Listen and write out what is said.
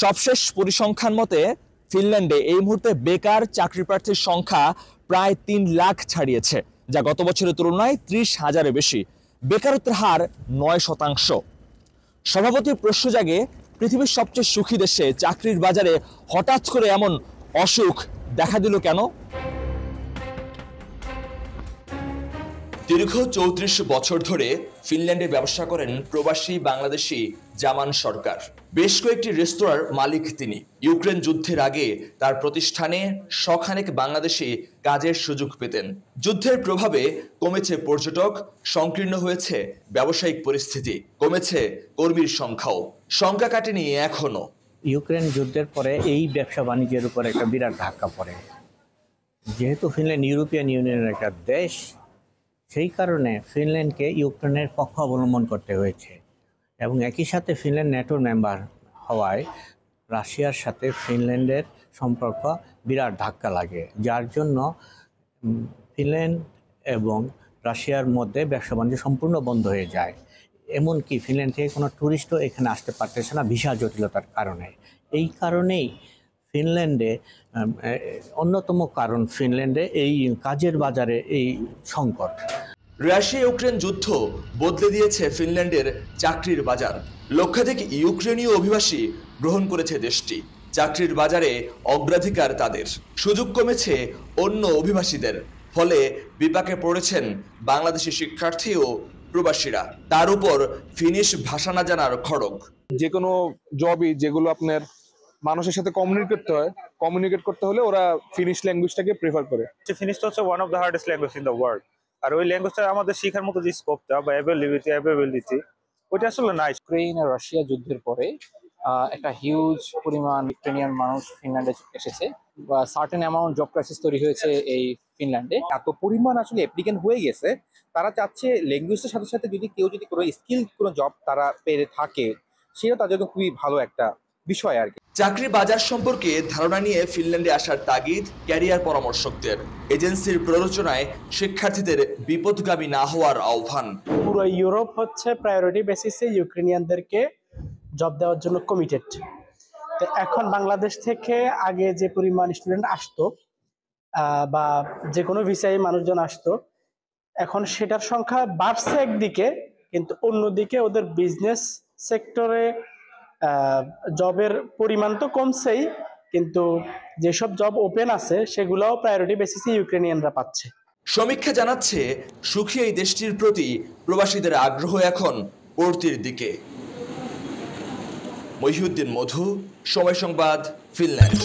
সবশেষ পরিসংখ্যান মতে ফিনল্যান্ডে এই মুহূর্তে বেকার চাকরি প্রার্থীর সংখ্যা প্রায় ৩ লাখ ছাড়িয়েছে, যা গত বছরের তুলনায় ৩০,০০০-এর বেশি। বেকারত্বের হার ৯%। স্বভাবতই প্রশ্ন জাগে, পৃথিবীর সবচেয়ে সুখী দেশে চাকরির বাজারে হঠাৎ করে এমন অসুখ দেখা দিল কেন? দীর্ঘ ৩৪ বছর ধরে ফিনল্যান্ডে ব্যবসা করেন প্রবাসী বাংলাদেশি জামান সরকার। বেশ কয়েকটি রেস্তোরাঁর মালিক তিনি। ইউক্রেন যুদ্ধের আগে তার প্রতিষ্ঠানে শখানেক বাংলাদেশি কাজের সুযোগ পেতেন। যুদ্ধের প্রভাবে কমেছে পর্যটক, সংকীর্ণ হয়েছে ব্যবসায়িক পরিস্থিতি, কমেছে কর্মীর সংখ্যাও। সংখ্যা কাটেনি এখনো। ইউক্রেন যুদ্ধের পরে এই ব্যবসা বাণিজ্যের উপর একটা বিরাট ধাক্কা পড়ে। যেহেতু ফিনল্যান্ড ইউরোপিয়ান ইউনিয়নের একটা দেশ, সেই কারণে ফিনল্যান্ডকে ইউক্রেনের পক্ষ অবলম্বন করতে হয়েছে এবং একই সাথে ফিনল্যান্ড ন্যাটোর মেম্বার হওয়ায় রাশিয়ার সাথে ফিনল্যান্ডের সম্পর্ক বিরাট ধাক্কা লাগে, যার জন্য ফিনল্যান্ড এবং রাশিয়ার মধ্যে ব্যবসা বাণিজ্য সম্পূর্ণ বন্ধ হয়ে যায়। এমনকি ফিনল্যান্ড থেকে কোনো ট্যুরিস্টও এখানে আসতে পারতেছে না ভিসা জটিলতার কারণে। এই কারণেই ফিনল্যান্ডে অন্যতম কারণ ফিনল্যান্ডে এই কাজের বাজারে এই সংকট। রাশিয়া ইউক্রেন যুদ্ধ বদলে দিয়েছে ফিনল্যান্ডের চাকরির বাজার। লক্ষাধিক ইউক্রেনীয় অভিবাসী গ্রহণ করেছে দেশটি। চাকরির বাজারে অগ্রাধিকার তাদের। সুযোগ কমেছে অন্য অভিবাসীদের, ফলে বিপাকে পড়েছেন বাংলাদেশি শিক্ষার্থী ও প্রবাসীরা। তার উপর ফিনিশ ভাষা না জানার খড়গ। যে কোনো জবই যেগুলো আপনার মানুষের সাথে কমিউনিকেট করতে হলে ওরা ফিনিশ ল্যাঙ্গুয়েজটাকে প্রেফার করে। ফিনিশটা হচ্ছে one of the hardest language in the world. আর ওই ল্যাঙ্গুয়েজটা আমাদের শেখার মতো যে স্কোপটা বা অ্যাভেলেবিলিটি ওইটা আসলে নাই। ইউক্রেন আর রাশিয়া যুদ্ধের পরে একটা হিউজ পরিমাণ ইউক্রেনিয়ান মানুষ ফিনল্যান্ডে এসেছে বা সার্টেন অ্যামাউন্ট জব ক্রাইসিস তৈরি হয়েছে এই ফিনল্যান্ডে। এত পরিমাণ আসলে অ্যাপ্লিকেন্ট হয়ে গেছে, তারা চাচ্ছে ল্যাঙ্গুয়েজের সাথে সাথে যদি কেউ কোনো স্কিল কোনো জব তারা পেয়ে থাকে, সেটা তাদের জন্য খুবই ভালো একটা বিষয় আর কি। চাকরি বাজার সম্পর্কে ধারণা নিয়ে ফিনল্যান্ডে আসার তাগিদ ক্যারিয়ার পরামর্শকদের। এজেন্সির প্ররোচনায় শিক্ষার্থীদের বিপদগামী না হওয়ার আহ্বান। পুরো ইউরোপ হচ্ছে প্রায়োরিটি বেসিসে ইউক্রেনিয়ানদেরকে জব দেওয়ার জন্য কমিটেড। তো এখন বাংলাদেশ থেকে আগে যে পরিমাণ স্টুডেন্ট আসতো বা যে কোনো ভিসায় মানুষজন আসতো, এখন সেটার সংখ্যা বাড়ছে একদিকে, কিন্তু অন্যদিকে ওদের বিজনেস সেক্টরে জবের পরিমাণ তো কমছেই, কিন্তু যেসব জব ওপেন আছে সেগুলোও প্রায়োরিটি বেসিসে ইউক্রেনিয়ানরা পাচ্ছে। সমীক্ষা জানাচ্ছে সুখী এই দেশটির প্রতি প্রবাসীদের আগ্রহ এখন পড়তির দিকে। মহিউদ্দিন মধু, সময় সংবাদ, ফিনল্যান্ড।